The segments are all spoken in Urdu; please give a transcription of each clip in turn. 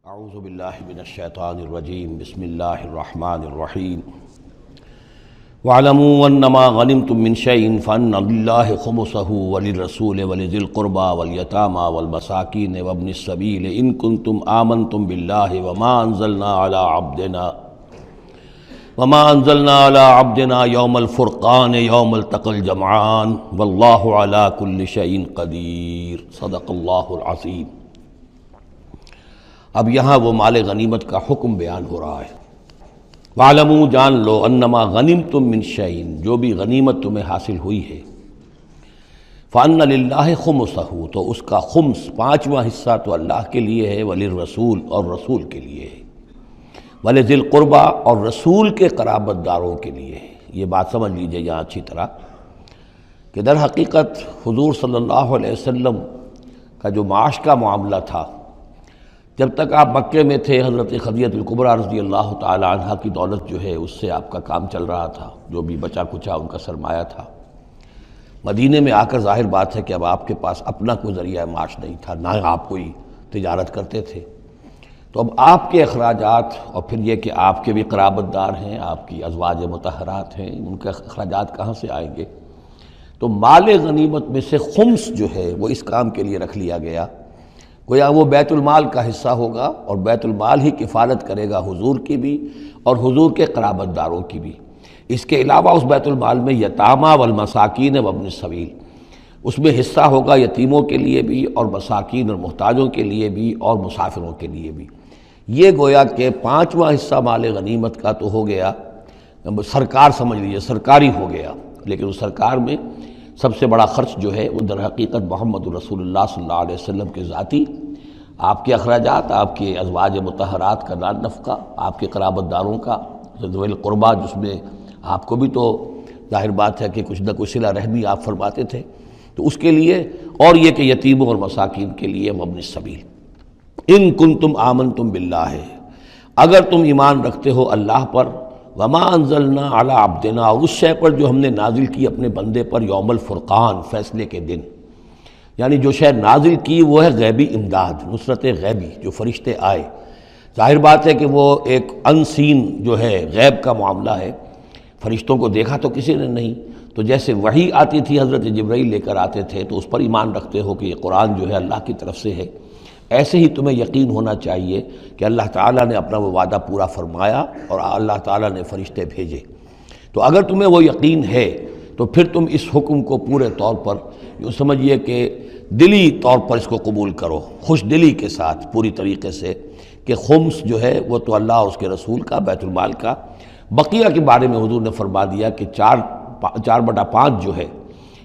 اعوذ باللہ من الشیطان الرجیم بسم اللہ الرحمن الرحیم وَاعْلَمُوا أَنَّمَا غَنِمْتُم مِّن شَيْءٍ فَأَنَّ لِلَّهِ خُمُسَهُ وَلِلرَّسُولِ وَلِذِي الْقُرْبَىٰ وَالْيَتَامَىٰ وَالْمَسَاكِينِ وَابْنِ السَّبِيلِ إِن كُنتُمْ آمَنتُم بِاللَّهِ وَمَا أَنزَلْنَا عَلَىٰ عَبْدِنَا يَوْمَ الْفُرْقَانِ يَوْمَ الْتَقَى الْجَمْعَانِ وَاللَّهُ عَلَىٰ كُلِّ شَيْءٍ قَدِيرٌ صدق اللہ العظیم۔ اب یہاں وہ مال غنیمت کا حکم بیان ہو رہا ہے۔ وَاعْلَمُوا جان لو انما غنمتم من شیء جو بھی غنیمت تمہیں حاصل ہوئی ہے، فَأَنَّ لِلَّهِ خُمُسَهُ تو اس کا خمس پانچواں حصہ تو اللہ کے لیے ہے، وَلِلرَّسُولِ اور رسول کے لیے ہے، وَلِذِي الْقُرْبَىٰ اور رسول کے قرابت داروں کے لیے ہے۔ یہ بات سمجھ لیجئے یہاں اچھی طرح کہ در حقیقت حضور صلی اللہ علیہ وسلم کا جو معاش کا معاملہ تھا، جب تک آپ مکے میں تھے حضرت خدیجہ الکبریٰ رضی اللہ تعالی عنہا کی دولت جو ہے اس سے آپ کا کام چل رہا تھا، جو بھی بچا کچا ان کا سرمایہ تھا۔ مدینے میں آ کر ظاہر بات ہے کہ اب آپ کے پاس اپنا کوئی ذریعہ معاش نہیں تھا، نہ آپ کوئی تجارت کرتے تھے، تو اب آپ کے اخراجات اور پھر یہ کہ آپ کے بھی قرابت دار ہیں، آپ کی ازواج مطہرات ہیں، ان کے اخراجات کہاں سے آئیں گے؟ تو مال غنیمت میں سے خمس جو ہے وہ اس کام کے لیے رکھ لیا گیا، گویا وہ بیت المال کا حصہ ہوگا، اور بیت المال ہی کفالت کرے گا حضور کی بھی اور حضور کے قرابت داروں کی بھی۔ اس کے علاوہ اس بیت المال میں یتامہ والمساکین وابن السبیل، اس میں حصہ ہوگا یتیموں کے لیے بھی اور مساکین اور محتاجوں کے لیے بھی اور مسافروں کے لیے بھی۔ یہ گویا کہ پانچواں حصہ مال غنیمت کا تو ہو گیا، سرکار سمجھ لیجیے سرکاری ہو گیا، لیکن اس سرکار میں سب سے بڑا خرچ جو ہے وہ در حقیقت محمد رسول اللہ صلی اللہ علیہ وسلم کے ذاتی آپ کے اخراجات، آپ کے ازواج مطہرات کا نان نفقہ، آپ کے قرابت داروں کا ذوی القربیٰ، جس میں آپ کو بھی تو ظاہر بات ہے کہ کچھ نہ کچھ صلہ رحمی آپ فرماتے تھے، تو اس کے لیے، اور یہ کہ یتیموں اور مساکین کے لیے وابن السبیل۔ ان کنتم آمنتم باللہ اگر تم ایمان رکھتے ہو اللہ پر، وما انزلنا علی عبدنا اور اس شے پر جو ہم نے نازل کی اپنے بندے پر، یوم الفرقان فیصلے کے دن، یعنی جو شے نازل کی وہ ہے غیبی امداد، نصرت غیبی، جو فرشتے آئے۔ ظاہر بات ہے کہ وہ ایک انسین جو ہے غیب کا معاملہ ہے، فرشتوں کو دیکھا تو کسی نے نہیں، تو جیسے وحی آتی تھی حضرت جبرائیل لے کر آتے تھے تو اس پر ایمان رکھتے ہو کہ یہ قرآن جو ہے اللہ کی طرف سے ہے، ایسے ہی تمہیں یقین ہونا چاہیے کہ اللہ تعالیٰ نے اپنا وہ وعدہ پورا فرمایا اور اللہ تعالیٰ نے فرشتے بھیجے۔ تو اگر تمہیں وہ یقین ہے تو پھر تم اس حکم کو پورے طور پر یوں سمجھیے کہ دلی طور پر اس کو قبول کرو، خوش دلی کے ساتھ پوری طریقے سے، کہ خمس جو ہے وہ تو اللہ اور اس کے رسول کا، بیت المال کا۔ بقیہ کے بارے میں حضور نے فرما دیا کہ 4/5 جو ہے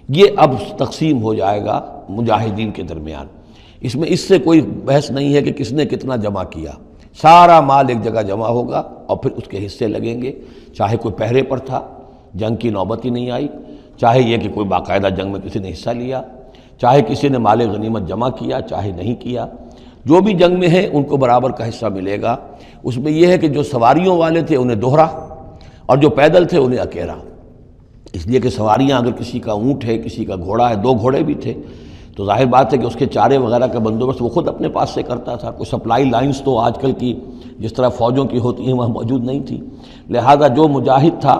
یہ اب تقسیم ہو جائے گا مجاہدین کے درمیان۔ اس میں اس سے کوئی بحث نہیں ہے کہ کس نے کتنا جمع کیا، سارا مال ایک جگہ جمع ہوگا اور پھر اس کے حصے لگیں گے، چاہے کوئی پہرے پر تھا، جنگ کی نوبت ہی نہیں آئی، چاہے یہ کہ کوئی باقاعدہ جنگ میں کسی نے حصہ لیا، چاہے کسی نے مال غنیمت جمع کیا، چاہے نہیں کیا، جو بھی جنگ میں ہے ان کو برابر کا حصہ ملے گا۔ اس میں یہ ہے کہ جو سواریوں والے تھے انہیں دوہرا، اور جو پیدل تھے انہیں اکیرا، اس لیے کہ سواریاں اگر کسی کا اونٹ ہے، کسی کا گھوڑا ہے، 2 گھوڑے بھی تھے، تو ظاہر بات ہے کہ اس کے چارے وغیرہ کا بندوبست وہ خود اپنے پاس سے کرتا تھا، کوئی سپلائی لائنز تو آج کل کی جس طرح فوجوں کی ہوتی ہیں وہاں موجود نہیں تھی، لہذا جو مجاہد تھا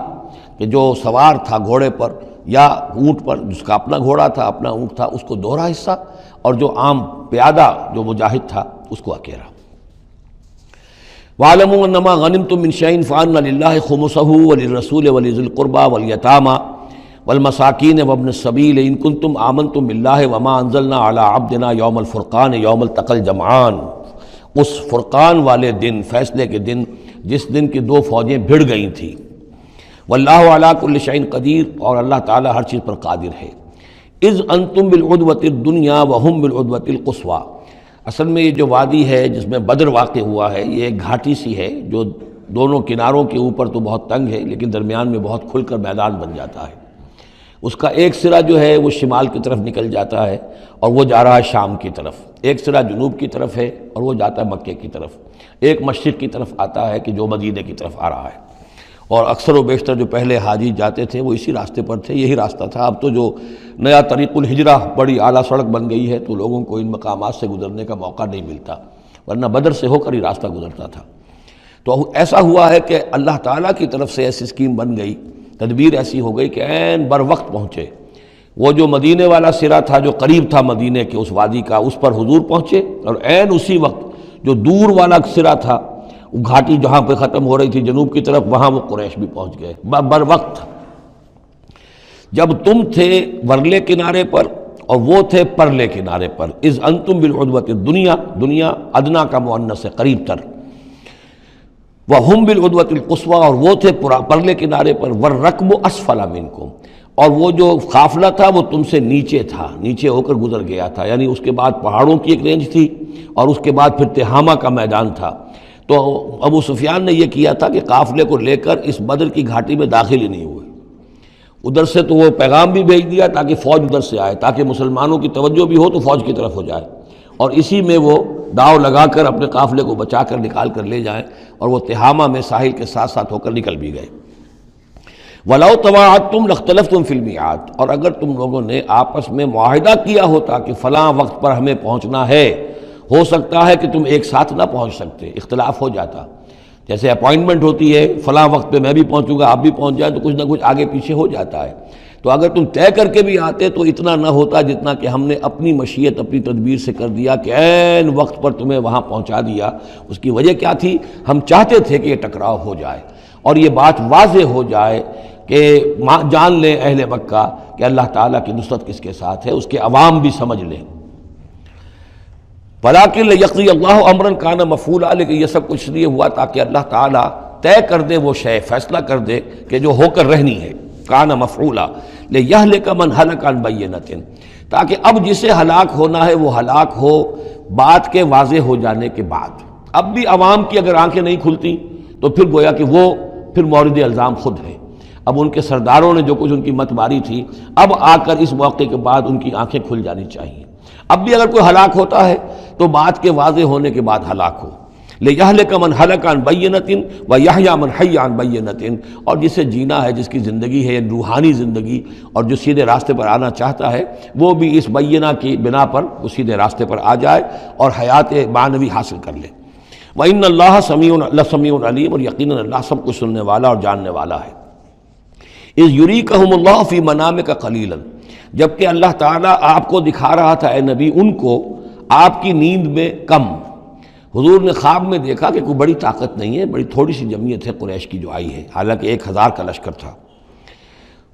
کہ جو سوار تھا گھوڑے پر یا اونٹ پر، جس کا اپنا گھوڑا تھا اپنا اونٹ تھا، اس کو دوہرا حصہ، اور جو عام پیادہ جو مجاہد تھا اس کو اکیرا۔ وَاعْلَمُوا أَنَّمَا غَنِمْتُم مِّن شَيْءٍ فَأَنَّ لِلَّهِ خُمُسَهُ وَلِلرَّسُولِ وَلِذِي الْقُرْبَىٰ وَالْيَتَامَىٰ والمساکین وابن السبیل ان کنتم آمنتم باللہ وما انزلنا علی عبدنا یوم الفرقان یوم التقى الجمعان، اس فرقان والے دن، فیصلے کے دن، جس دن کی 2 فوجیں بھڑ گئی تھیں۔ واللہ علی کل شیء قدیر اور اللہ تعالیٰ ہر چیز پر قادر ہے۔ اذ انتم بالعدوۃ الدنیا وہم بالعدوۃ القصویٰ، اصل میں یہ جو وادی ہے جس میں بدر واقع ہوا ہے یہ ایک گھاٹی سی ہے جو دونوں کناروں کے اوپر تو بہت تنگ ہے لیکن درمیان میں بہت کھل کر میدان بن جاتا ہے۔ اس کا ایک سرا جو ہے وہ شمال کی طرف نکل جاتا ہے اور وہ جا رہا ہے شام کی طرف، ایک سرا جنوب کی طرف ہے اور وہ جاتا ہے مکے کی طرف، ایک مشرق کی طرف آتا ہے کہ جو مدینے کی طرف آ رہا ہے، اور اکثر و بیشتر جو پہلے حاجی جاتے تھے وہ اسی راستے پر تھے، یہی راستہ تھا۔ اب تو جو نیا طریق الہجرہ بڑی اعلیٰ سڑک بن گئی ہے تو لوگوں کو ان مقامات سے گزرنے کا موقع نہیں ملتا، ورنہ بدر سے ہو کر ہی راستہ گزرتا تھا۔ تو ایسا ہوا ہے کہ اللہ تعالیٰ کی طرف سے ایسی اسکیم بن گئی، تدبیر ایسی ہو گئی کہ عین بر وقت پہنچے۔ وہ جو مدینے والا سرا تھا جو قریب تھا مدینے کے اس وادی کا، اس پر حضور پہنچے، اور عین اسی وقت جو دور والا سرا تھا، وہ گھاٹی جہاں پہ ختم ہو رہی تھی جنوب کی طرف، وہاں وہ قریش بھی پہنچ گئے بر وقت۔ جب تم تھے ورلے کنارے پر اور وہ تھے پرلے کنارے پر، اذ انتم بالعدوۃ الدنیا، دنیا ادنا کا مؤنث ہے قریب تر، وہم بالعدوۃ القصویٰ، اور وہ تھے پرلے کنارے پر، والرکب اسفل منکم، اور وہ جو قافلہ تھا وہ تم سے نیچے تھا، نیچے ہو کر گزر گیا تھا، یعنی اس کے بعد پہاڑوں کی ایک رینج تھی اور اس کے بعد پھر تہامہ کا میدان تھا۔ تو ابو سفیان نے یہ کیا تھا کہ قافلے کو لے کر اس بدر کی گھاٹی میں داخل ہی نہیں ہوئے، ادھر سے تو وہ پیغام بھی بھیج دیا تاکہ فوج ادھر سے آئے، تاکہ مسلمانوں کی توجہ بھی ہو تو فوج کی طرف ہو جائے، اور اسی میں وہ داؤ لگا کر اپنے قافلے کو بچا کر نکال کر لے جائیں، اور وہ تہامہ میں ساحل کے ساتھ ساتھ ہو کر نکل بھی گئے۔ وَلَوْ تَوَاعَدْتُمْ لَاخْتَلَفْتُمْ فِي الْمِيعَادِ، اور اگر تم لوگوں نے آپس میں معاہدہ کیا ہوتا کہ فلاں وقت پر ہمیں پہنچنا ہے، ہو سکتا ہے کہ تم ایک ساتھ نہ پہنچ سکتے، اختلاف ہو جاتا، جیسے اپوائنٹمنٹ ہوتی ہے فلاں وقت پہ میں بھی پہنچوں گا آپ بھی پہنچ جائیں تو کچھ نہ کچھ آگے پیچھے ہو جاتا ہے، تو اگر تم طے کر کے بھی آتے تو اتنا نہ ہوتا جتنا کہ ہم نے اپنی مشیت اپنی تدبیر سے کر دیا کہ عین وقت پر تمہیں وہاں پہنچا دیا۔ اس کی وجہ کیا تھی؟ ہم چاہتے تھے کہ یہ ٹکراؤ ہو جائے اور یہ بات واضح ہو جائے کہ جان لیں اہل مکہ کہ اللہ تعالیٰ کی نصرت کس کے ساتھ ہے، اس کے عوام بھی سمجھ لیں۔ وَلَٰكِن لِيَقْضِيَ اللَّهُ أَمْرًا كَانَ مَفْعُولًا، لیکن یہ سب کچھ اس لیے ہوا تاکہ اللہ تعالیٰ طے کر دے وہ شے، فیصلہ کر دے کہ جو ہو کر رہنی ہے، كَانَ مَفْعُولًا لِيَهْلِكَ مَنْ هَلَكَ عَنْ بَيِّنَةٍ، تاکہ اب جسے ہلاک ہونا ہے وہ ہلاک ہو بات کے واضح ہو جانے کے بعد۔ اب بھی عوام کی اگر آنکھیں نہیں کھلتی تو پھر گویا کہ وہ پھر مورد الزام خود ہے، اب ان کے سرداروں نے جو کچھ ان کی مت ماری تھی، اب آ کر اس موقع کے بعد ان کی آنکھیں کھل جانی چاہیے۔ اب بھی اگر کوئی ہلاک ہوتا ہے تو بات کے واضح ہونے کے بعد ہلاک ہو، لِيَهْلِكَ مَنْ هَلَكَ عَنْ بَيِّنَةٍ وَيَحْيَىٰ مَنْ حَيَّ عَنْ بَيِّنَةٍ، اور جسے جینا ہے، جس کی زندگی ہے روحانی زندگی، اور جو سیدھے راستے پر آنا چاہتا ہے وہ بھی اس بینہ کی بنا پر وہ سیدھے راستے پر آ جائے اور حیات معنوی حاصل کر لے۔ وَإِنَّ اللَّهَ سَمِيعٌ عَلِيمٌ، اور یقیناً اللہ سب کچھ سننے والا اور جاننے والا ہے۔ اِذْ يُرِيكَهُمُ اللَّهُ فِي مَنَامِكَ قَلِيلًا، جبکہ اللہ تعالیٰ آپ کو دکھا رہا تھا اے نبی ان کو آپ کی نیند میں کم۔ حضور نے خواب میں دیکھا کہ کوئی بڑی طاقت نہیں ہے، بڑی تھوڑی سی جمعیت ہے قریش کی جو آئی ہے، حالانکہ 1000 کا لشکر تھا۔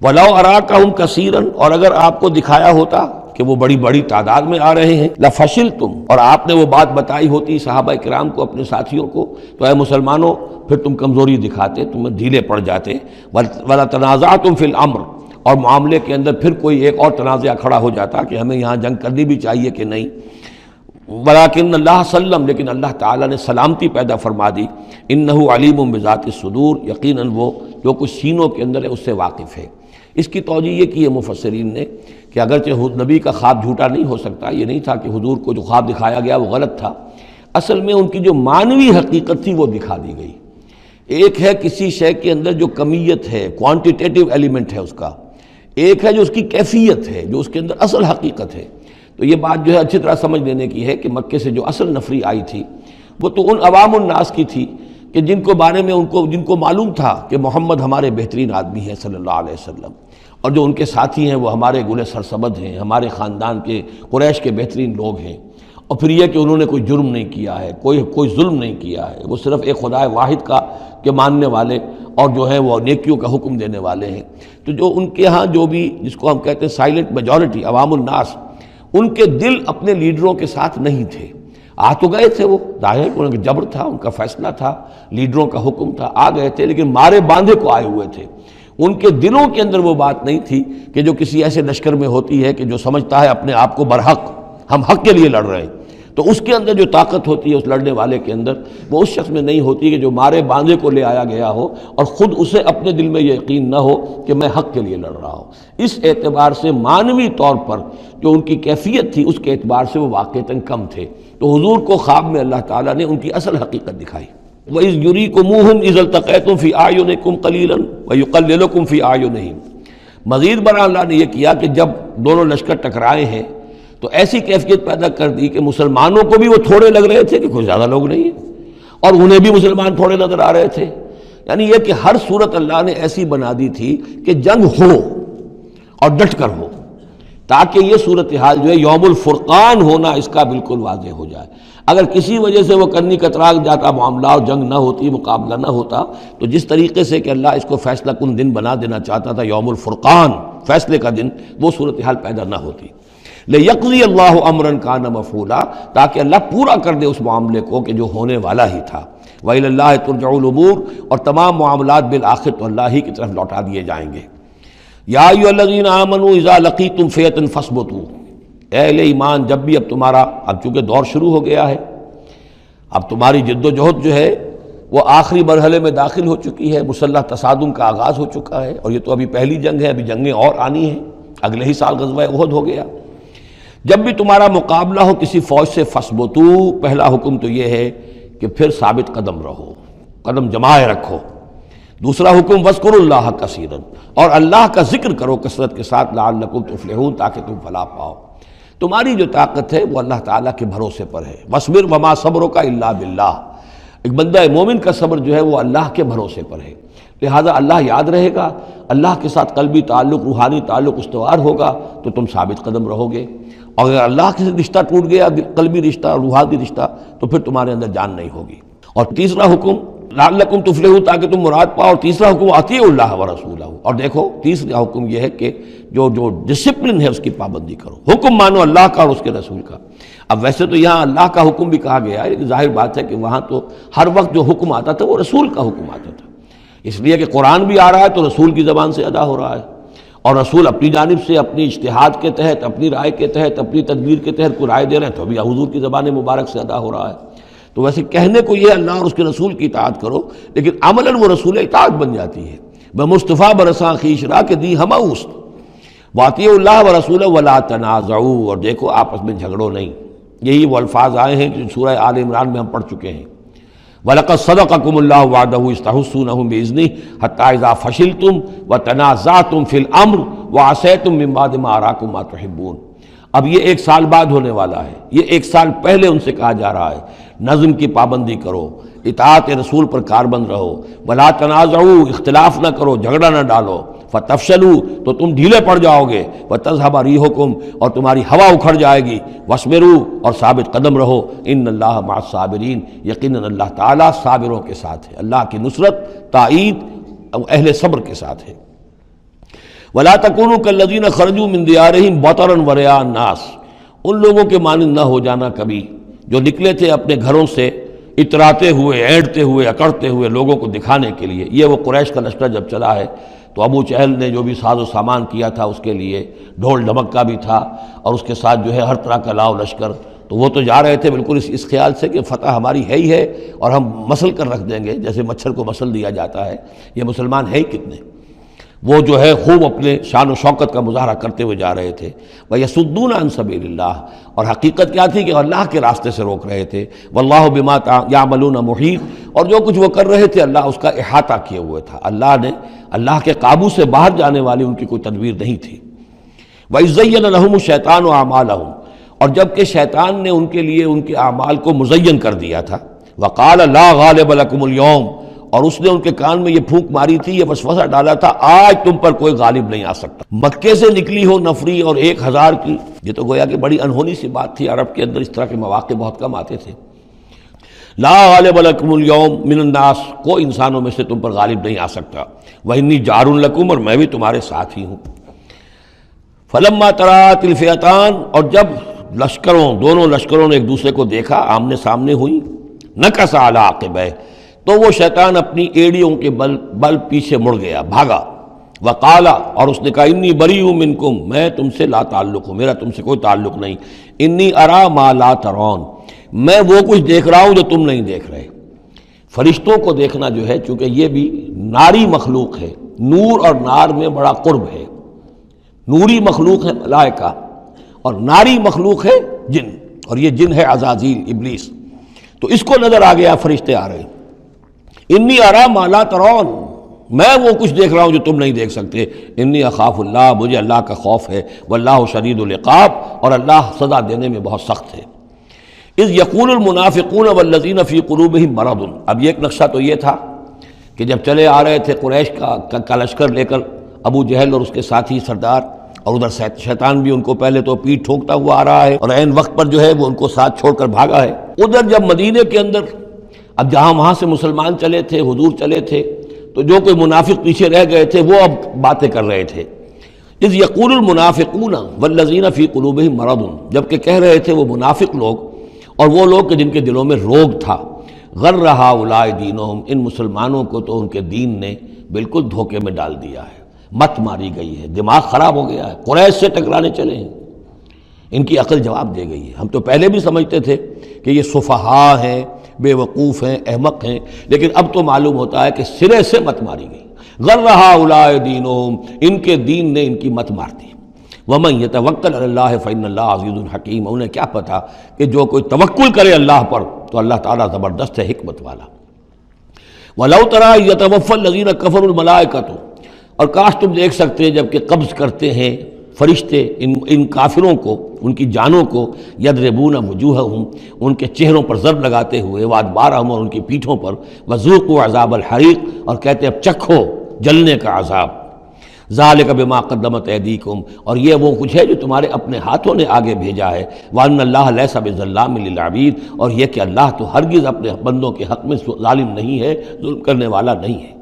وَلَوْ أَرَاكَهُمْ كَثِيرًا، اور اگر آپ کو دکھایا ہوتا کہ وہ بڑی بڑی تعداد میں آ رہے ہیں، لَفَشِلْتُمْ، اور آپ نے وہ بات بتائی ہوتی صحابہ کرام کو، اپنے ساتھیوں کو، تو اے مسلمانوں پھر تم کمزوری دکھاتے، تم ڈھیلے پڑ جاتے۔ وَلَا تَنَازَعْتُمْ فِي الْأَمْرِ، اور معاملے کے اندر پھر کوئی ایک اور تنازع کھڑا ہو جاتا کہ ہمیں یہاں جنگ کرنی بھی چاہیے کہ نہیں۔ وَلَٰكِنَّ اللَّهَ سَلَّمَ، لیکن اللہ تعالیٰ نے سلامتی پیدا فرما دی۔ إِنَّهُ عَلِيمٌ بِذَاتِ الصُّدُورِ، یقیناً وہ جو کچھ سینوں کے اندر ہے اس سے واقف ہے۔ اس کی توجیہ یہ کی ہے مفسرین نے کہ اگرچہ نبی کا خواب جھوٹا نہیں ہو سکتا، یہ نہیں تھا کہ حضور کو جو خواب دکھایا گیا وہ غلط تھا، اصل میں ان کی جو معنوی حقیقت تھی وہ دکھا دی گئی۔ ایک ہے کسی شے کے اندر جو کمیت ہے، کوانٹیٹیو ایلیمنٹ ہے اس کا، ایک ہے جو اس کی کیفیت ہے، جو اس کے اندر اصل حقیقت ہے۔ تو یہ بات جو ہے اچھی طرح سمجھ لینے کی ہے کہ مکے سے جو اصل نفری آئی تھی وہ تو ان عوام الناس کی تھی کہ جن کو بارے میں جن کو معلوم تھا کہ محمد ہمارے بہترین آدمی ہیں صلی اللہ علیہ وسلم، اور جو ان کے ساتھی ہیں وہ ہمارے گلے سرسبد ہیں، ہمارے خاندان کے قریش کے بہترین لوگ ہیں، اور پھر یہ کہ انہوں نے کوئی جرم نہیں کیا ہے، کوئی ظلم نہیں کیا ہے، وہ صرف ایک خدا واحد کا کے ماننے والے اور جو ہیں وہ نیکیوں کا حکم دینے والے ہیں۔ تو جو ان کے ہاں جو بھی جس کو ہم کہتے ہیں سائلنٹ میجورٹی، عوام الناس، ان کے دل اپنے لیڈروں کے ساتھ نہیں تھے۔ آ تو گئے تھے، وہ ظاہر کہ ان کا جبر تھا، ان کا فیصلہ تھا، لیڈروں کا حکم تھا، آ گئے تھے، لیکن مارے باندھے کو آئے ہوئے تھے۔ ان کے دلوں کے اندر وہ بات نہیں تھی کہ جو کسی ایسے لشکر میں ہوتی ہے کہ جو سمجھتا ہے اپنے آپ کو برحق، ہم حق کے لیے لڑ رہے ہیں، تو اس کے اندر جو طاقت ہوتی ہے اس لڑنے والے کے اندر، وہ اس شخص میں نہیں ہوتی کہ جو مارے باندھے کو لے آیا گیا ہو اور خود اسے اپنے دل میں یہ یقین نہ ہو کہ میں حق کے لیے لڑ رہا ہوں۔ اس اعتبار سے معنوی طور پر جو ان کی کیفیت تھی اس کے اعتبار سے وہ واقعتاً کم تھے، تو حضور کو خواب میں اللہ تعالیٰ نے ان کی اصل حقیقت دکھائی۔ وَإِذْ يُرِيكُمُوهُمْ إِذْ الْتَقَيْتُمْ فِي أَعْيُنِكُمْ قَلِيلًا وَيُقَلِّلُكُمْ فِي أَعْيُنِهِمْ، مزید برآں اللہ نے یہ کیا کہ جب دونوں لشکر ٹکرائے ہیں تو ایسی کیفیت پیدا کر دی کہ مسلمانوں کو بھی وہ تھوڑے لگ رہے تھے کہ کوئی زیادہ لوگ نہیں ہیں، اور انہیں بھی مسلمان تھوڑے نظر آ رہے تھے. یعنی یہ کہ ہر صورت اللہ نے ایسی بنا دی تھی کہ جنگ ہو اور ڈٹ کر ہو، تاکہ یہ صورتحال جو ہے یوم الفرقان ہونا اس کا بالکل واضح ہو جائے. اگر کسی وجہ سے وہ کرنی کترا جاتا معاملہ اور جنگ نہ ہوتی، مقابلہ نہ ہوتا، تو جس طریقے سے کہ اللہ اس کو فیصلہ کن دن بنا دینا چاہتا تھا، یوم الفرقان فیصلے کا دن، وہ صورتحال پیدا نہ ہوتی. لِيَقْضِيَ اللَّهُ أَمْرًا كَانَ مَفْعُولًا، تاکہ اللہ پورا کر دے اس معاملے کو کہ جو ہونے والا ہی تھا. وَإِلَى اللَّهِ تُرْجَعُ الْأُمُورُ، اور تمام معاملات بالآخر تو اللہ ہی کی طرف لوٹا دیے جائیں گے. یا ایھا الذین آمنوا اذا لقیتم فئۃ فاثبتوا، اے اہل ایمان جب بھی اب تمہارا، اب چونکہ دور شروع ہو گیا ہے، اب تمہاری جد و جہد جو ہے وہ آخری مرحلے میں داخل ہو چکی ہے، مسلح تصادم کا آغاز ہو چکا ہے، اور یہ تو ابھی پہلی جنگ ہے، ابھی جنگیں اور آنی ہیں، اگلے ہی سال غزوہ احد ہو گیا. جب بھی تمہارا مقابلہ ہو کسی فوج سے فاثبتوا، پہلا حکم تو یہ ہے کہ پھر ثابت قدم رہو، قدم جمائے رکھو. دوسرا حکم وَاذْكُرُوا اللَّهَ كَثِيرًا، اور اللہ کا ذکر کرو کثرت کے ساتھ، لعلکم تفلحون، تاکہ تم فلاح پاؤ. تمہاری جو طاقت ہے وہ اللہ تعالیٰ کے بھروسے پر ہے. وَاصْبِرْ وَمَا صَبْرُكَ إِلَّا بِاللَّهِ، ایک بندہ مومن کا صبر جو ہے وہ اللہ کے بھروسے پر ہے. لہذا اللہ یاد رہے گا، اللہ کے ساتھ قلبی تعلق، روحانی تعلق استوار ہوگا تو تم ثابت قدم رہو گے. اور اگر اللہ کے رشتہ ٹوٹ گیا، قلبی رشتہ، روحانی رشتہ، تو پھر تمہارے اندر جان نہیں ہوگی. اور تیسرا حکم لعلکم تفلحون، تاکہ تم مراد پاؤ. اور تیسرا حکم اطیعوا اللہ ورسولہ، اور دیکھو تیسرا حکم یہ ہے کہ جو ڈسپلن ہے اس کی پابندی کرو، حکم مانو اللہ کا اور اس کے رسول کا. اب ویسے تو یہاں اللہ کا حکم بھی کہا گیا ہے، لیکن ظاہر بات ہے کہ وہاں تو ہر وقت جو حکم آتا تھا وہ رسول کا حکم آتا تھا، اس لیے کہ قرآن بھی آ رہا ہے تو رسول کی زبان سے ادا ہو رہا ہے، اور رسول اپنی جانب سے اپنی اجتہاد کے تحت، اپنی رائے کے تحت، اپنی تدبیر کے تحت کوئی رائے دے رہے ہیں تو ابھی حضور کی زبان مبارک سے ادا ہو رہا ہے. تو ویسے کہنے کو یہ اللہ اور اس کے رسول کی اطاعت کرو، لیکن عملاً وہ رسول اطاعت بن جاتی ہے. بمصطفیٰ برساں خویش را کہ دی ہمہ اوست، واطیعوا اللہ ورسولہ ولا تنازعوا، اور دیکھو آپس میں جھگڑو نہیں. یہی وہ الفاظ آئے ہیں جو سورہ آل عمران میں ہم پڑھ چکے ہیں. وَلَقَدْ صَدَقَكُمُ اللَّهُ وَعْدَهُ إِذْ تَحُسُّونَهُم بِإِذْنِهِ حَتَّىٰ إِذَا فَشِلْتُمْ وَتَنَازَعْتُمْ فِي الْأَمْرِ وَعَصَيْتُم مِّن بَعْدِ مَا أَرَاكُم مَّا تُحِبُّونَ. اب یہ ایک سال بعد ہونے والا ہے، یہ ایک سال پہلے ان سے کہا جا رہا ہے نظم کی پابندی کرو، اطاعت رسول پر کاربند رہو. وَلَا تَنَازَعُوا، اختلاف نہ کرو، جھگڑا نہ ڈالو. فَتَفْشَلُوا، تو تم ڈھیلے پڑ جاؤ گے. وَتَذْهَبَ رِيحُكُمْ، اور تمہاری ہوا اکھڑ جائے گی. وَاصْبِرُوا، اور ثابت قدم رہو. إِنَّ اللَّهَ مَعَ الصَّابِرِينَ، یقیناً اللہ تعالیٰ صابروں کے ساتھ ہے، اللہ کی نصرت، تائید اہل صبر کے ساتھ ہے. وَلَا تَكُونُوا كَالَّذِينَ خَرَجُوا مِن دِيَارِهِمْ بَطَرًا وَرِئَاءَ النَّاسِ، ان لوگوں کے مانند نہ ہو جانا کبھی جو نکلے تھے اپنے گھروں سے اتراتے ہوئے، اینٹتے ہوئے، اکڑتے ہوئے لوگوں کو دکھانے کے لیے. یہ وہ قریش کا لشکر جب چلا ہے تو ابو جہل نے جو بھی ساز و سامان کیا تھا اس کے لیے ڈھول ڈھمک کا بھی تھا، اور اس کے ساتھ جو ہے ہر طرح کا لاؤ لشکر، تو وہ تو جا رہے تھے بالکل اس خیال سے کہ فتح ہماری ہے ہی ہے اور ہم مسل کر رکھ دیں گے، جیسے مچھر کو مسل دیا جاتا ہے. یہ مسلمان ہیں ہی کتنے، وہ جو ہے خوب اپنے شان و شوکت کا مظاہرہ کرتے ہوئے جا رہے تھے. وَيَصُدُّونَ عَن سَبِيلِ اللَّهِ، اور حقیقت کیا تھی کہ اللہ کے راستے سے روک رہے تھے. وَاللَّهُ بِمَا يَعْمَلُونَ مُحِيطٌ، اور جو کچھ وہ کر رہے تھے اللہ اس کا احاطہ کیے ہوئے تھا. اللہ کے قابو سے باہر جانے والی ان کی کوئی تدبیر نہیں تھی. وَإِذْ زَيَّنَ لَهُمُ الشَّيْطَانُ أَعْمَالَهُمْ، اور جب کہ شیطان نے ان کے لیے ان کے اعمال کو مزین کر دیا تھا. وَقَالَ لَا غَالِبَ لَكُمُ الْيَوْمَ، اور اس نے ان کے کان میں یہ پھونک ماری تھی، یہ وسوسہ ڈالا تھا، آج تم پر کوئی غالب نہیں آ سکتا. مکے سے نکلی ہو نفری اور 1000 کی، یہ تو گویا کہ بڑی انہونی سی بات تھی. عرب کے اندر اس طرح کے مواقع بہت کم آتے تھے. لا غالب لکم اليوم من الناس، کوئی انسانوں میں سے تم پر غالب نہیں آ سکتا. وإنی جار لکم، اور میں بھی تمہارے ساتھ ہی ہوں. فلما تراءت الفئتان، اور جب دونوں لشکروں نے ایک دوسرے کو دیکھا، آمنے سامنے ہوئی. نکص علی عقبیہ، تو وہ شیطان اپنی ایڑیوں کے بل پیچھے مڑ گیا، بھاگا. وقال، اور اس نے کہا انی بریء منکم، میں تم سے لا تعلق ہوں، میرا تم سے کوئی تعلق نہیں. انی ارا ما لا ترون، میں وہ کچھ دیکھ رہا ہوں جو تم نہیں دیکھ رہے. فرشتوں کو دیکھنا جو ہے، چونکہ یہ بھی ناری مخلوق ہے، نور اور نار میں بڑا قرب ہے. نوری مخلوق ہے ملائکہ، اور ناری مخلوق ہے جن، اور یہ جن ہے عزازیل، ابلیس. تو اس کو نظر آ گیا فرشتے آ رہے. انی ارا ما لا ترون، میں وہ کچھ دیکھ رہا ہوں جو تم نہیں دیکھ سکتے، انی اخاف اللہ، مجھے اللہ کا خوف ہے، واللہ شدید العقاب، اور اللہ سزا دینے میں بہت سخت ہے۔ اذ یقول المنافقون والذین فی قلوبہم مرض، اب یہ ایک نقشہ تو یہ تھا کہ جب چلے آ رہے تھے قریش کا لشکر لے کر ابو جہل اور اس کے ساتھی سردار، اور ادھر شیطان بھی ان کو پہلے تو پیٹ ٹھوکتا ہوا آ رہا ہے، اور عین وقت پر جو ہے وہ ان کو ساتھ چھوڑ کر بھاگا ہے۔ ادھر جب مدینے کے اندر اب جہاں وہاں سے مسلمان چلے تھے، حضور چلے تھے، تو جو کوئی منافق پیچھے رہ گئے تھے وہ اب باتیں کر رہے تھے۔ اذ یقول المنافقون والذین فی قلوبہم مرض، جبکہ کہہ رہے تھے وہ منافق لوگ اور وہ لوگ کہ جن کے دلوں میں روگ تھا، غر ہؤلاء دینہم، ان مسلمانوں کو تو ان کے دین نے بالکل دھوکے میں ڈال دیا ہے، مت ماری گئی ہے، دماغ خراب ہو گیا ہے، قریش سے ٹکرانے چلے ہیں، ان کی عقل جواب دے گئی ہے۔ ہم تو پہلے بھی سمجھتے تھے کہ یہ سفہاء ہیں، بے وقوف ہیں، احمق ہیں، لیکن اب تو معلوم ہوتا ہے کہ سرے سے مت ماری گئی۔ غر ہؤلاء دینہم، ان کے دین نے ان کی مت مار دی۔ ومن یتوکل علی اللہ فإن اللہ عزیز حکیم، انہیں کیا پتا کہ جو کوئی توکل کرے اللہ پر تو اللہ تعالیٰ زبردست ہے، حکمت والا۔ وَلَوْ تَرَىٰ يَتَوَفَّى الَّذِينَ كَفَرُوا الْمَلَائِكَةُ، اور کاش تم دیکھ سکتے ہیں جب کہ قبض کرتے ہیں فرشتے ان کافروں کو، ان کی جانوں کو، یضربون وجوہہم، ان کے چہروں پر ضرب لگاتے ہوئے، وادبارہم، اور ان کی پیٹھوں پر، وذوقوا عذاب الحریق، اور کہتے ہیں اب چکھو جلنے کا عذاب، ذالک بما قدمت ایدیکم، اور یہ وہ کچھ ہے جو تمہارے اپنے ہاتھوں نے آگے بھیجا ہے، وان اللہ لیس بظلام للعبید، اور یہ کہ اللہ تو ہرگز اپنے بندوں کے حق میں ظالم نہیں ہے، ظلم کرنے والا نہیں ہے۔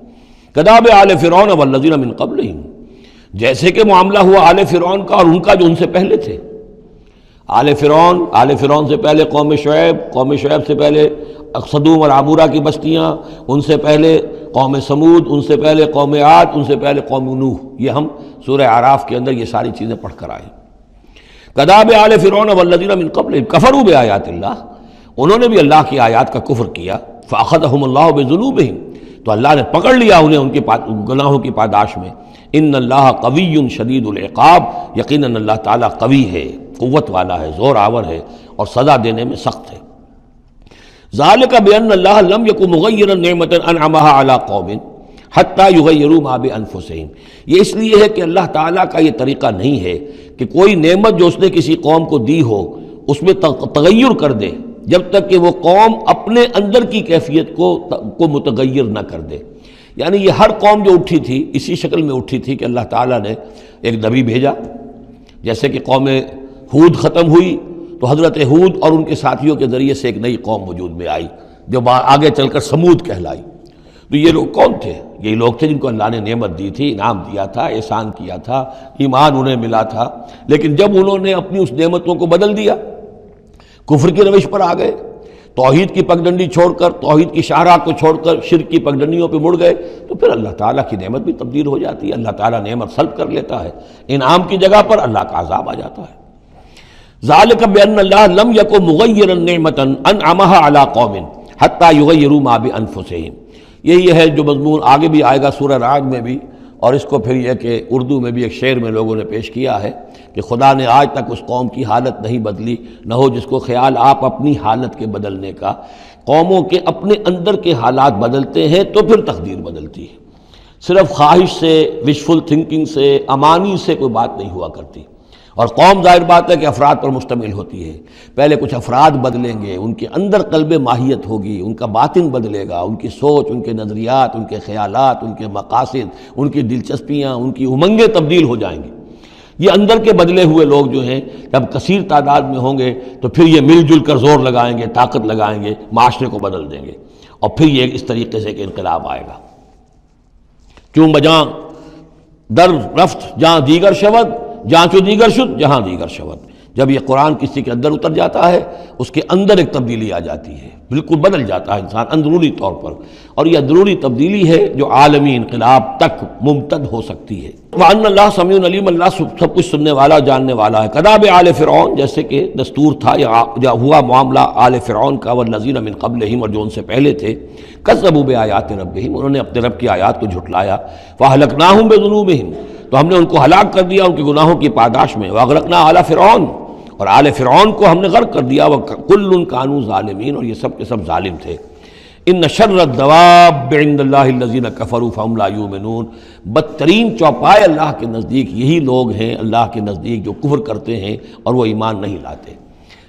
کداب آل فرعون والذین من قبلہم، جیسے کہ معاملہ ہوا آل فرعون کا اور ان کا جو ان سے پہلے تھے۔ آل فرعون سے پہلے قوم شعیب سے پہلے صدوم اور عمورہ کی بستیاں، ان سے پہلے قوم سمود، ان سے پہلے قوم عاد، ان سے پہلے قوم نوح، یہ ہم سورہ اعراف کے اندر یہ ساری چیزیں پڑھ کر آئے۔ کذاب آل فرعون والذین من قبلہم کفروا بآیات اللہ، انہوں نے بھی اللہ کی آیات کا کفر کیا، فأخذہم اللہ بذنوبہم، تو اللہ نے پکڑ لیا انہیں ان کے گناہوں کی پاداش میں۔ ان اللہ قوی شدید العقاب، یقیناً اللہ تعالیٰ قوی ہے، قوت والا ہے، زور آور ہے، اور سزا دینے میں سخت ہے۔ ذالک بان اللہ لم یکن مغیرا نعمۃ انعمها علی قوم حتی یغیروا ما بانفسہم، یہ اس لیے ہے کہ اللہ تعالیٰ کا یہ طریقہ نہیں ہے کہ کوئی نعمت جو اس نے کسی قوم کو دی ہو اس میں تغیر کر دے جب تک کہ وہ قوم اپنے اندر کی کیفیت کو متغیر نہ کر دے۔ یعنی یہ ہر قوم جو اٹھی تھی اسی شکل میں اٹھی تھی کہ اللہ تعالیٰ نے ایک نبی بھیجا، جیسے کہ قوم ہود ختم ہوئی تو حضرت ہود اور ان کے ساتھیوں کے ذریعے سے ایک نئی قوم وجود میں آئی جو آگے چل کر سمود کہلائی۔ تو یہ لوگ کون تھے؟ یہ لوگ تھے جن کو اللہ نے نعمت دی تھی، انعام دیا تھا، احسان کیا تھا، ایمان انہیں ملا تھا، لیکن جب انہوں نے اپنی اس نعمتوں کو بدل دیا، کفر کی روش پر آ گئے، توحید کی پگڈنڈی چھوڑ کر، توحید کی شاہراہ کو چھوڑ کر شرک کی پگڈنڈیوں پہ مڑ گئے، تو پھر اللہ تعالیٰ کی نعمت بھی تبدیل ہو جاتی ہے، اللہ تعالیٰ نعمت سلب کر لیتا ہے، انعام کی جگہ پر اللہ کا عذاب آ جاتا ہے۔ ذالک بان اللہ لم یکن مغیرا نعمۃ انعمها علی قوم حتی یغیروا ما بانفسہم، یہی ہے جو مضمون آگے بھی آئے گا سورہ رعد میں بھی، اور اس کو پھر یہ کہ اردو میں بھی ایک شعر میں لوگوں نے پیش کیا ہے کہ خدا نے آج تک اس قوم کی حالت نہیں بدلی، نہ ہو جس کو خیال آپ اپنی حالت کے بدلنے کا۔ قوموں کے اپنے اندر کے حالات بدلتے ہیں تو پھر تقدیر بدلتی ہے، صرف خواہش سے، وشفل تھنکنگ سے، امانی سے کوئی بات نہیں ہوا کرتی۔ اور قوم ظاہر بات ہے کہ افراد پر مشتمل ہوتی ہے، پہلے کچھ افراد بدلیں گے، ان کے اندر قلب ماہیت ہوگی، ان کا باطن بدلے گا، ان کی سوچ، ان کے نظریات، ان کے خیالات، ان کے مقاصد، ان کی دلچسپیاں، ان کی امنگیں تبدیل ہو جائیں گی۔ یہ اندر کے بدلے ہوئے لوگ جو ہیں جب کثیر تعداد میں ہوں گے تو پھر یہ مل جل کر زور لگائیں گے، طاقت لگائیں گے، معاشرے کو بدل دیں گے، اور پھر یہ اس طریقے سے کہ انقلاب آئے گا۔ چون بجاں در رفت جہاں دیگر شود، جہاں چو دیگر شد جہاں دیگر شود، جب یہ قرآن کسی کے اندر اتر جاتا ہے اس کے اندر ایک تبدیلی آ جاتی ہے، بالکل بدل جاتا ہے انسان اندرونی طور پر، اور یہ اندرونی تبدیلی ہے جو عالمی انقلاب تک ممتد ہو سکتی ہے۔ وَأَنَّ اللَّهَ سَمِيعٌ عَلِيمٌ، اللہ سب کچھ سننے والا، جاننے والا ہے۔ کداب آل فرعون، جیسے کہ دستور تھا یا ہوا معاملہ آل فرعون کا، والذین من قبلہم، اور جو ان سے پہلے تھے، کذبوا بآیات ربہم، انہوں نے اپنے رب کی آیات کو جھٹلایا، فأہلکناہم بذنوبہم، تو ہم نے ان کو ہلاک کر دیا ان کے گناہوں کی پاداش میں، واغرقنا آل فرعون، اور آل فرعون کو ہم نے غرق کر دیا، وکل کانوا ظالمین، اور یہ سب کے سب ظالم تھے۔ ان شر الدواب عند اللہ الذین کفروا فہم لا یؤمنون، بدترین چوپائے اللہ کے نزدیک یہی لوگ ہیں اللہ کے نزدیک جو کفر کرتے ہیں اور وہ ایمان نہیں لاتے۔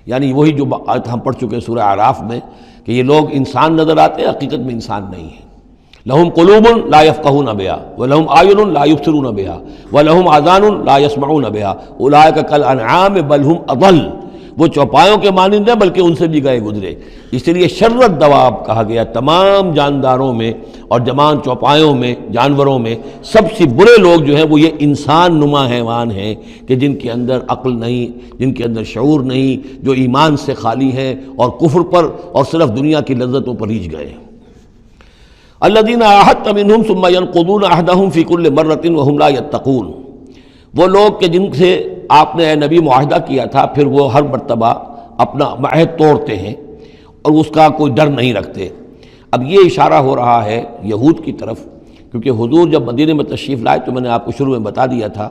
یعنی وہی جو آیت ہم پڑھ چکے سورہ اعراف میں کہ یہ لوگ انسان نظر آتے ہیں، حقیقت میں انسان نہیں ہیں۔ لہم قلوب لا یفقہون بہا ولہم اعین لا یبصرون بہا ولہم آذان لا یسمعون بہا اولئک کالانعام بل ہم اضل، وہ چوپایوں کے مانند ہیں بلکہ ان سے بھی گئے گزرے۔ اس لیے شر الدواب کہا گیا، تمام جانداروں میں اور جمان چوپایوں میں، جانوروں میں سب سے برے لوگ جو ہیں وہ یہ انسان نما حیوان ہیں کہ جن کے اندر عقل نہیں، جن کے اندر شعور نہیں، جو ایمان سے خالی ہیں اور کفر پر اور صرف دنیا کی لذتوں پر ریجھ گئے ہیں۔ الذین عاہدت منہم ثم ینقضون عہدہم فی کل مرۃ وہم لا یتقون، وہ لوگ کہ جن سے آپ نے اے نبی معاہدہ کیا تھا پھر وہ ہر مرتبہ اپنا عہد توڑتے ہیں اور اس کا کوئی ڈر نہیں رکھتے۔ اب یہ اشارہ ہو رہا ہے یہود کی طرف، کیونکہ حضور جب مدینے میں تشریف لائے تو میں نے آپ کو شروع میں بتا دیا تھا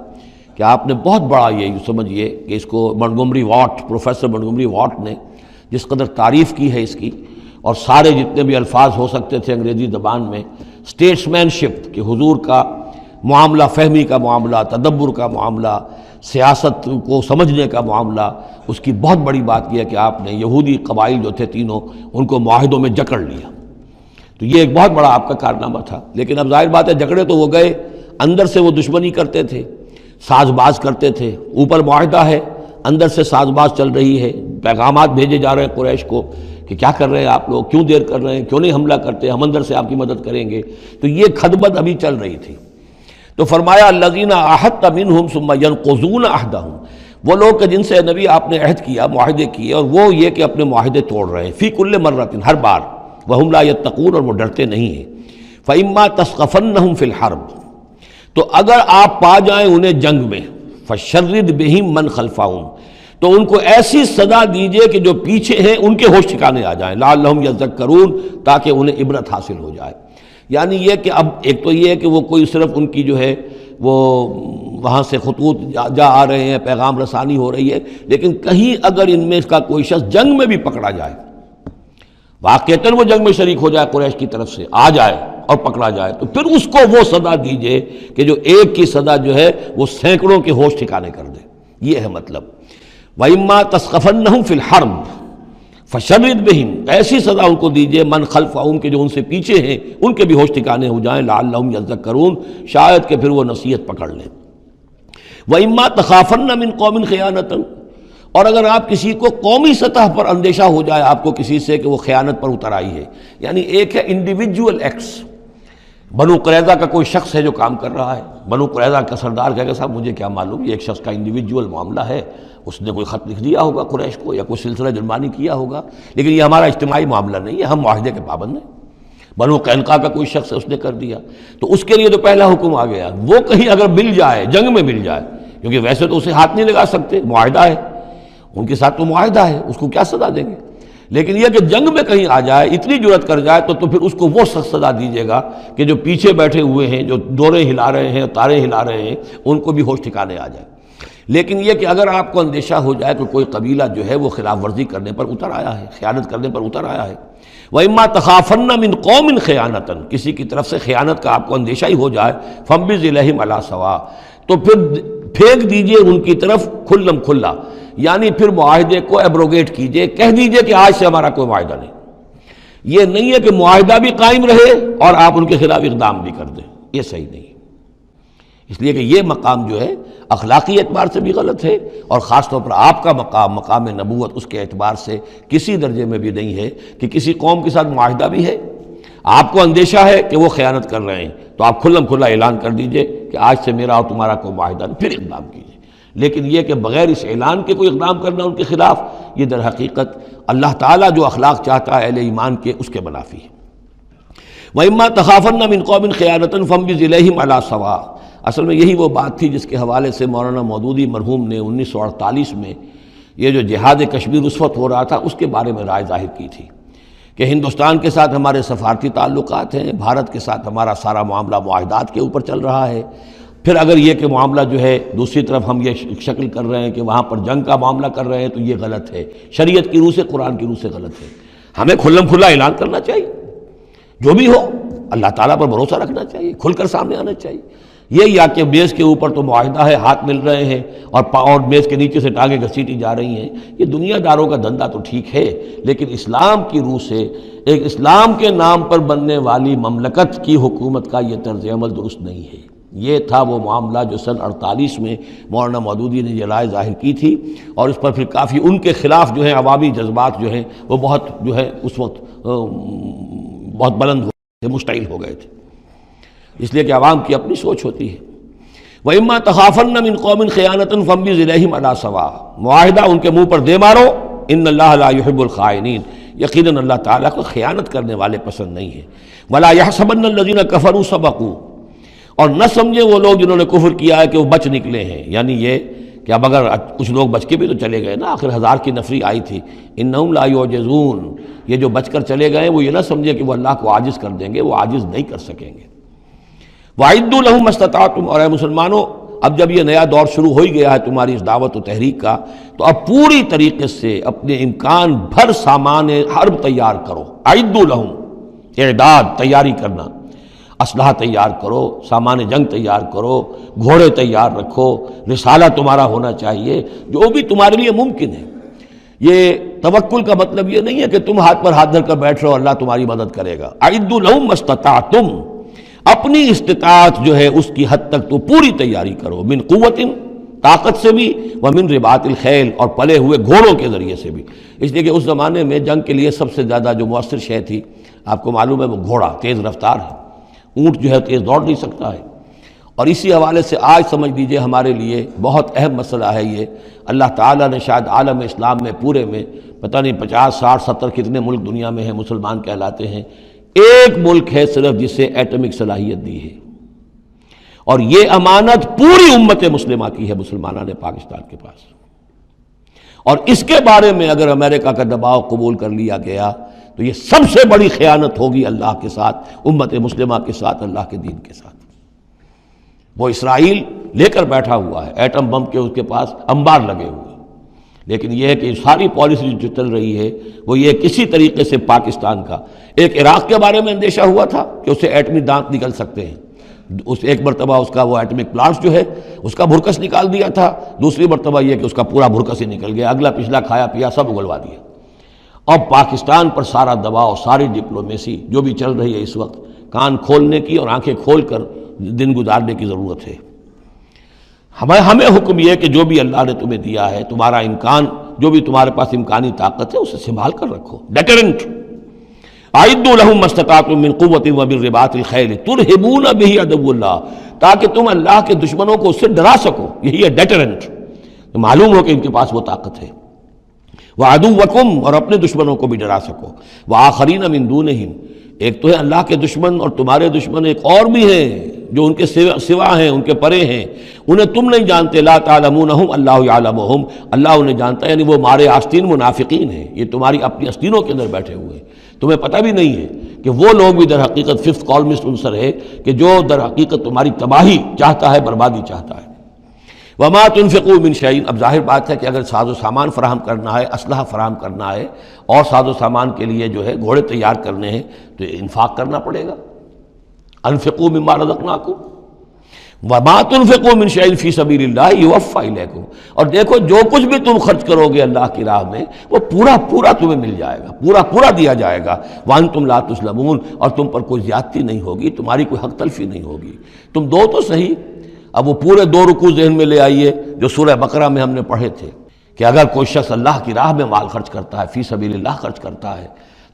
کہ آپ نے بہت بڑا یہ سمجھیے کہ اس کو Montgomery what, professor Montgomery what نے جس قدر تعریف کی ہے اس کی، اور سارے جتنے بھی الفاظ ہو سکتے تھے انگریزی زبان میں، اسٹیٹسمین شپ کہ حضور کا معاملہ، فہمی کا معاملہ، تدبر کا معاملہ، سیاست کو سمجھنے کا معاملہ، اس کی بہت بڑی بات یہ ہے کہ آپ نے یہودی قبائل جو تھے تینوں ان کو معاہدوں میں جکڑ لیا۔ تو یہ ایک بہت بڑا آپ کا کارنامہ تھا، لیکن اب ظاہر بات ہے جکڑے تو وہ گئے، اندر سے وہ دشمنی کرتے تھے، ساز باز کرتے تھے۔ اوپر معاہدہ ہے، اندر سے ساز باز چل رہی ہے، پیغامات بھیجے جا رہے ہیں قریش کو کہ کیا کر رہے ہیں آپ لوگ، کیوں دیر کر رہے ہیں، کیوں نہیں حملہ کرتے، ہم اندر سے آپ کی مدد کریں گے۔ تو یہ خدمت ابھی چل رہی تھی۔ تو فرمایا الذین عاہدت منہم ثم ینقضون عہدہم، وہ لوگ کہ جن سے نبی آپ نے عہد کیا، معاہدے کیے، اور وہ یہ کہ اپنے معاہدے توڑ رہے ہیں، فی کل مرۃ، ہر بار، وہم لا یتقون، اور وہ ڈرتے نہیں ہیں۔ فإما تثقفنہم فی الحرب، تو اگر آپ پا جائیں انہیں جنگ میں، فشرد بہم من خلفہم، تو ان کو ایسی سزا دیجئے کہ جو پیچھے ہیں ان کے ہوش ٹھکانے آ جائیں، لعلہم یذکرون، تاکہ انہیں عبرت حاصل ہو جائے۔ یعنی یہ کہ اب ایک تو یہ ہے کہ وہ کوئی صرف ان کی جو ہے وہ وہاں سے خطوط جا آ رہے ہیں، پیغام رسانی ہو رہی ہے، لیکن کہیں اگر ان میں کا کوئی شخص جنگ میں بھی پکڑا جائے، واقعتاً وہ جنگ میں شریک ہو جائے قریش کی طرف سے، آ جائے اور پکڑا جائے، تو پھر اس کو وہ سزا دیجئے کہ جو ایک کی سزا جو ہے وہ سینکڑوں کے ہوش ٹھکانے کر دے۔ یہ ہے مطلب۔ وَإِمَّا تَثْقَفَنَّهُمْ فِي الْحَرْبِ فَشَرِّدْ بِهِمْ، ایسی سزا ان کو دیجئے من خلفہم کے جو ان سے پیچھے ہیں ان کے بھی ہوش ٹھکانے ہو جائیں، لعلہم یذکرون، شاید کہ پھر وہ نصیحت پکڑ لیں۔ وَإِمَّا تَخَافَنَّ مِنْ قَوْمٍ خِيَانَةً، اور اگر آپ کسی کو قومی سطح پر اندیشہ ہو جائے آپ کو کسی سے کہ وہ خیانت پر اتر آئی ہے، یعنی ایک ہے انڈیویجول ایکٹس، بنو قریظہ کا کوئی شخص ہے جو کام کر رہا ہے، بنو قریظہ کا سردار کہے گا صاحب مجھے کیا معلوم، یہ ایک شخص کا انڈیویجول معاملہ ہے، اس نے کوئی خط لکھ دیا ہوگا قریش کو یا کوئی سلسلہ جرمانی کیا ہوگا، لیکن یہ ہمارا اجتماعی معاملہ نہیں ہے، ہم معاہدے کے پابند ہیں۔ بنو قینقاع کا کوئی شخص ہے اس نے کر دیا، تو اس کے لیے تو پہلا حکم آ گیا، وہ کہیں اگر مل جائے، جنگ میں مل جائے، کیونکہ ویسے تو اسے ہاتھ نہیں لگا سکتے، معاہدہ ہے ان کے ساتھ، تو معاہدہ ہے، اس کو کیا سزا دیں گے، لیکن یہ کہ جنگ میں کہیں آ جائے، اتنی جرأت کر جائے تو پھر اس کو وہ سخت سزا دیجیے گا کہ جو پیچھے بیٹھے ہوئے ہیں، جو ڈورے ہلا رہے ہیں، تارے ہلا رہے ہیں، ان کو بھی ہوش ٹھکانے آ جائے۔ لیکن یہ کہ اگر آپ کو اندیشہ ہو جائے کہ کوئی قبیلہ جو ہے وہ خلاف ورزی کرنے پر اتر آیا ہے، خیانت کرنے پر اتر آیا ہے، وَإِمَّا تَخَافَنَّ مِنْ قَوْمٍ خِيَانَةً، کسی کی طرف سے خیانت کا آپ کو اندیشہ ہی ہو جائے، فَانبِذْ إِلَيْهِمْ عَلَىٰ سَوَاءٍ، تو پھر پھینک دیجئے ان کی طرف کھلم کھلا، یعنی پھر معاہدے کو ایبروگیٹ کیجئے، کہہ دیجئے کہ آج سے ہمارا کوئی معاہدہ نہیں۔ یہ نہیں ہے کہ معاہدہ بھی قائم رہے اور آپ ان کے خلاف اقدام بھی کر دیں، یہ صحیح نہیں ہے، اس لیے کہ یہ مقام جو ہے اخلاقی اعتبار سے بھی غلط ہے، اور خاص طور پر آپ کا مقام، مقام نبوت، اس کے اعتبار سے کسی درجے میں بھی نہیں ہے کہ کسی قوم کے ساتھ معاہدہ بھی ہے، آپ کو اندیشہ ہے کہ وہ خیانت کر رہے ہیں تو آپ کھلم کھلا اعلان کر دیجئے کہ آج سے میرا اور تمہارا کوئی معاہدہ نہیں، پھر اقدام کیجئے۔ لیکن یہ کہ بغیر اس اعلان کے کوئی اقدام کرنا ان کے خلاف، یہ در حقیقت اللہ تعالیٰ جو اخلاق چاہتا ہے اہل ایمان کے، اس کے منافی ہے۔ وَإِمَّا تَخَافَنَّ مِنْ قَوْمٍ خِيَانَةً فَانبِذْ إِلَيْهِمْ عَلَىٰ سَوَاءٍ، اصل میں یہی وہ بات تھی جس کے حوالے سے مولانا مودودی مرحوم نے 1948 میں یہ جو جہاد کشمیر اس وقت ہو رہا تھا اس کے بارے میں رائے ظاہر کی تھی کہ ہندوستان کے ساتھ ہمارے سفارتی تعلقات ہیں، بھارت کے ساتھ ہمارا سارا معاملہ معاہدات کے اوپر چل رہا ہے، پھر اگر یہ کہ معاملہ جو ہے دوسری طرف ہم یہ شکل کر رہے ہیں کہ وہاں پر جنگ کا معاملہ کر رہے ہیں تو یہ غلط ہے، شریعت کی روح سے، قرآن کی روح سے غلط ہے، ہمیں کھلم کھلا اعلان کرنا چاہیے جو بھی ہو اللہ تعالیٰ پر بھروسہ رکھنا چاہیے، کھل کر سامنے آنا چاہیے۔ یہ یا کہ میز کے اوپر تو معاہدہ ہے، ہاتھ مل رہے ہیں اور میز کے نیچے سے ٹانگیں گھسیٹی جا رہی ہیں، یہ دنیا داروں کا دھندا تو ٹھیک ہے، لیکن اسلام کی روح سے ایک اسلام کے نام پر بننے والی مملکت کی حکومت کا یہ طرز عمل درست نہیں ہے۔ یہ تھا وہ معاملہ جو سن 48 میں مولانا مودودی نے یہ رائے ظاہر کی تھی، اور اس پر پھر کافی ان کے خلاف جو ہیں عوامی جذبات جو ہیں وہ بہت جو ہے اس وقت بہت بلند ہو گئے تھے، مشتعل ہو گئے تھے، اس لیے کہ عوام کی اپنی سوچ ہوتی ہے۔ وَإِمَّا تَخَافَنَّ مِنْ قَوْمٍ خِيَانَةً فَانبِذْ إِلَيْهِمْ عَلَىٰ سَوَاءٍ، معاہدہ ان کے منہ پر دے مارو، ان اللہ لا يحب الخائنین، یقیناً اللہ تعالیٰ کو خیانت کرنے والے پسند نہیں ہیں۔ وَلَا يَحْسَبَنَّ الَّذِينَ كَفَرُوا سَبَقُوا، اور نہ سمجھے وہ لوگ جنہوں نے کفر کیا ہے کہ وہ بچ نکلے ہیں، یعنی یہ کہ اب اگر کچھ لوگ بچ کے بھی تو چلے گئے نا، آخر 1000 کی نفری آئی تھی، انہم لا یعجزون، یہ جو بچ کر چلے گئے وہ یہ نہ سمجھے کہ وہ اللہ کو عاجز کر دیں گے، وہ عاجز نہیں کر سکیں گے۔ وَأَعِدُّوا لَهُم مَّا اسْتَطَعْتُمْ، اور اے مسلمانوں اب جب یہ نیا دور شروع ہو ہی گیا ہے تمہاری اس دعوت و تحریک کا، تو اب پوری طریقے سے اپنے امکان بھر سامان حرب تیار کرو۔ اعدوا لہم، اعداد تیاری کرنا، اسلحہ تیار کرو، سامان جنگ تیار کرو، گھوڑے تیار رکھو، رسالہ تمہارا ہونا چاہیے، جو بھی تمہارے لیے ممکن ہے۔ یہ توکل کا مطلب یہ نہیں ہے کہ تم ہاتھ پر ہاتھ دھر کر بیٹھ رہو اللہ تمہاری مدد کرے گا۔ اعدوا لہم ما استطعتم، اپنی استطاعت جو ہے اس کی حد تک تو پوری تیاری کرو، من قوت، طاقت سے بھی، ومن رباط الخیل، اور پلے ہوئے گھوڑوں کے ذریعے سے بھی، اس لیے کہ اس زمانے میں جنگ کے لیے سب سے زیادہ جو مؤثر شے تھی آپ کو معلوم ہے وہ گھوڑا، تیز رفتار ہے، اونٹ جو ہے تیز دوڑ نہیں سکتا ہے۔ اور اسی حوالے سے آج سمجھ لیجئے ہمارے لیے بہت اہم مسئلہ ہے یہ، اللہ تعالیٰ نے شاید عالم اسلام میں پورے میں پتہ نہیں 50 60 70 کتنے ملک دنیا میں ہیں مسلمان کہلاتے ہیں، ایک ملک ہے صرف جس سے ایٹمک صلاحیت دی ہے، اور یہ امانت پوری امت مسلمہ کی ہے، مسلمانان پاکستان کے پاس، اور اس کے بارے میں اگر امریکہ کا دباؤ قبول کر لیا گیا تو یہ سب سے بڑی خیانت ہوگی اللہ کے ساتھ، امت مسلمہ کے ساتھ، اللہ کے دین کے ساتھ۔ وہ اسرائیل لے کر بیٹھا ہوا ہے ایٹم بم کے، اس کے پاس انبار لگے ہوئے، لیکن یہ ہے کہ ساری پالیسی جو چل رہی ہے وہ یہ کسی طریقے سے پاکستان کا، ایک عراق کے بارے میں اندیشہ ہوا تھا کہ اسے ایٹمی دانت نکل سکتے ہیں، اس ایک مرتبہ اس کا وہ ایٹمک پلانٹ جو ہے اس کا بھرکس نکال دیا تھا، دوسری مرتبہ یہ کہ اس کا پورا بھرکس ہی نکل گیا، اگلا پچھلا کھایا پیا سب اگلوا دیا۔ اب پاکستان پر سارا دباؤ، ساری ڈپلومیسی جو بھی چل رہی ہے اس وقت، کان کھولنے کی اور آنکھیں کھول کر دن گزارنے کی ضرورت ہے۔ ہمیں حکم یہ کہ جو بھی اللہ نے تمہیں دیا ہے، تمہارا امکان، جو بھی تمہارے پاس امکانی طاقت ہے اسے سنبھال کر رکھو، ڈیٹرنٹ۔ اعدوا لہم ما استطعتم من قوت ومن رباط الخیل ترہبون بہ عدو اللہ، تاکہ تم اللہ کے دشمنوں کو اس سے ڈرا سکو، یہی ہے ڈیٹرنٹ، معلوم ہو کہ ان کے پاس وہ طاقت ہے۔ وعدوکم، اور اپنے دشمنوں کو بھی ڈرا سکو، وآخرین من دونہم، ایک تو ہے اللہ کے دشمن اور تمہارے دشمن ایک اور بھی ہیں جو ان کے سوا ہیں، ان کے پرے ہیں، انہیں تم نہیں جانتے، لا تعلمونہم اللہ یعلمہم، اللہ انہیں جانتا ہے، یعنی وہ مارے آستین منافقین ہیں، یہ تمہاری اپنی آستینوں کے اندر بیٹھے ہوئے ہیں، تمہیں پتہ بھی نہیں ہے کہ وہ لوگ بھی در حقیقت ففتھ کالمسٹ عنصر ہے کہ جو در حقیقت تمہاری تباہی چاہتا ہے، بربادی چاہتا ہے۔ وما تنفقوا من شیء، اب ظاہر بات ہے کہ اگر ساز و سامان فراہم کرنا ہے، اسلحہ فراہم کرنا ہے، اور ساز و سامان کے لیے جو ہے گھوڑے تیار کرنے ہیں تو انفاق کرنا پڑے گا۔ انفقوا مما رزقناکم وما تنفقوا من شیء فی سبیل اللہ یوفی الیکم، اور دیکھو جو کچھ بھی تم خرچ کرو گے اللہ کی راہ میں وہ پورا پورا تمہیں مل جائے گا، پورا پورا دیا جائے گا۔ وانتم لا تظلمون، اور تم پر کوئی زیادتی نہیں ہوگی، تمہاری کوئی حق تلفی نہیں ہوگی۔ تم دو تو صحیح، اب وہ پورے 2 رکوع ذہن میں لے آئیے جو سورہ بقرہ میں ہم نے پڑھے تھے کہ اگر کوئی شخص اللہ کی راہ میں مال خرچ کرتا ہے، فی سبیل اللہ خرچ کرتا ہے،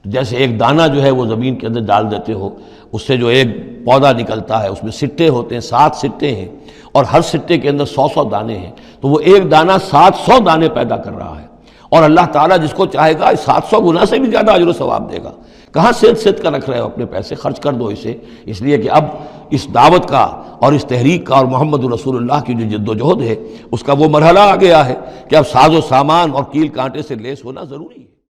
تو جیسے ایک دانہ جو ہے وہ زمین کے اندر ڈال دیتے ہو، اس سے جو ایک پودا نکلتا ہے اس میں سٹے ہوتے ہیں، 7 سٹے ہیں، اور ہر سٹے کے اندر 100 دانے ہیں، تو وہ ایک دانہ 700 دانے پیدا کر رہا ہے، اور اللہ تعالیٰ جس کو چاہے گا 700 گنا سے بھی زیادہ اجر و ثواب دے گا۔ کہاں سیت کر رکھ رہے ہو اپنے پیسے، خرچ کر دو اسے، اس لیے کہ اب اس دعوت کا اور اس تحریک کا اور محمد رسول اللہ کی جو جد و جہد ہے اس کا وہ مرحلہ آ گیا ہے کہ اب ساز و سامان اور کیل کانٹے سے لیس ہونا ضروری ہے۔